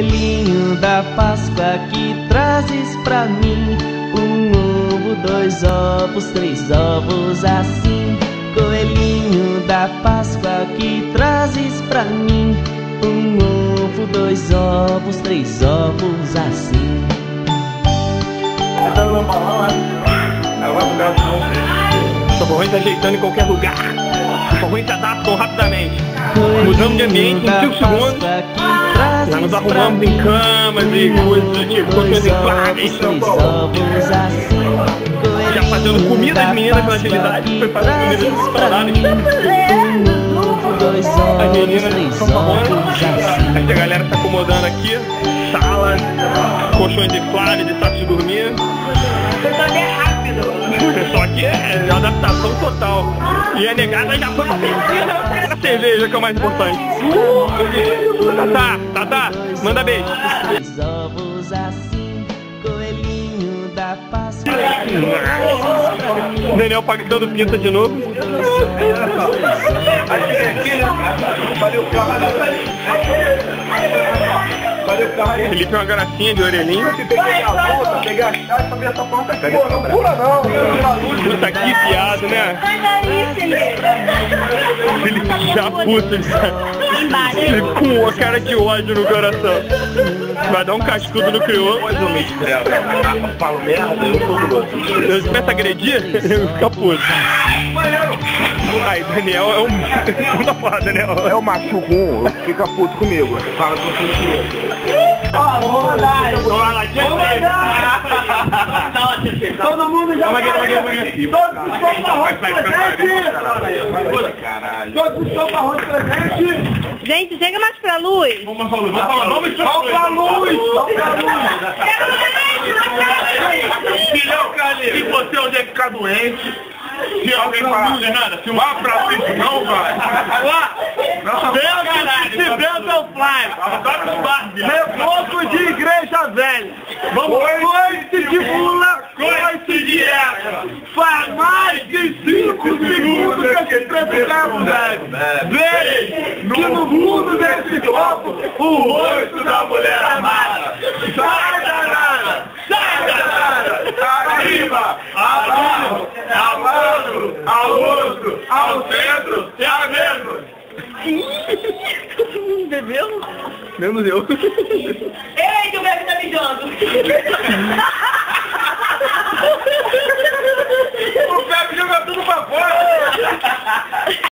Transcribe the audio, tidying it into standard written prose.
Coelhinho da Páscoa, que trazes pra mim um ovo, 2 ovos, 3 ovos assim. Coelhinho da Páscoa, que trazes pra mim um ovo, 2 ovos, 3 ovos assim. Você tá no balão, né? Agora o gato não. Só corrente ajeitando em qualquer lugar. Só corrente adaptam rapidamente. Mudamos de ambiente em 5 segundos. Já nos arrumamos em camas e coisas do tipo, colchões infláveis. Já fazendo comida das meninas pela agilidade. Foi fazendo comida saudáveis. As meninas são famosas. A galera se acomodando aqui. Sala, colchões infláveis e sacos de dormir. O pessoal é rápido. O pessoal aqui é adaptação total. E a negada já foi pra piscina. A cerveja que é o mais importante. Tatá, manda beijo. 3 ovos assim, coelhinho da Páscoa. Daniel pagando pinta de novo. Felipe é uma gracinha de orelhinha. Peguei a chave pra ver essa porta aqui. Não pula não. Puta que piada, né? Sai daí, Felipe. Felipe já puta, com a cara de ódio no coração. Vai dar um cascudo no crioulo. Mas eu me estrelo. Eu falo merda, eu sou do outro. Se começa a agredir, eu fico puto. Aí, Daniel é um... Não fala, Daniel. É o macho ruim, fica puto comigo. Fala com você comigo. Ó, vou mandar. Vou mandar. Todo mundo já vai. Todos os sopa arroz presente. Gente, chega mais pra luz. Vamos pra luz. Vamos pra luz. Filhão, Carlinhos. E você onde é que ficar doente? Se alguém falar nada, se vá pra frente não, vai. Lá! Se Bento é o Flávio. Reboco de igreja velha. Vamos coice de mula, coice de égua. Faz mais de 5 segundos que esse presidente bebe. Que no fundo desse copo, o rosto da mulher amada. Sai danada, sai danada. Arriba, abaixo, abaixo, ao outro, ao centro e a menos. Bebeu? Menos eu. Ei, que o bebê tá mijando.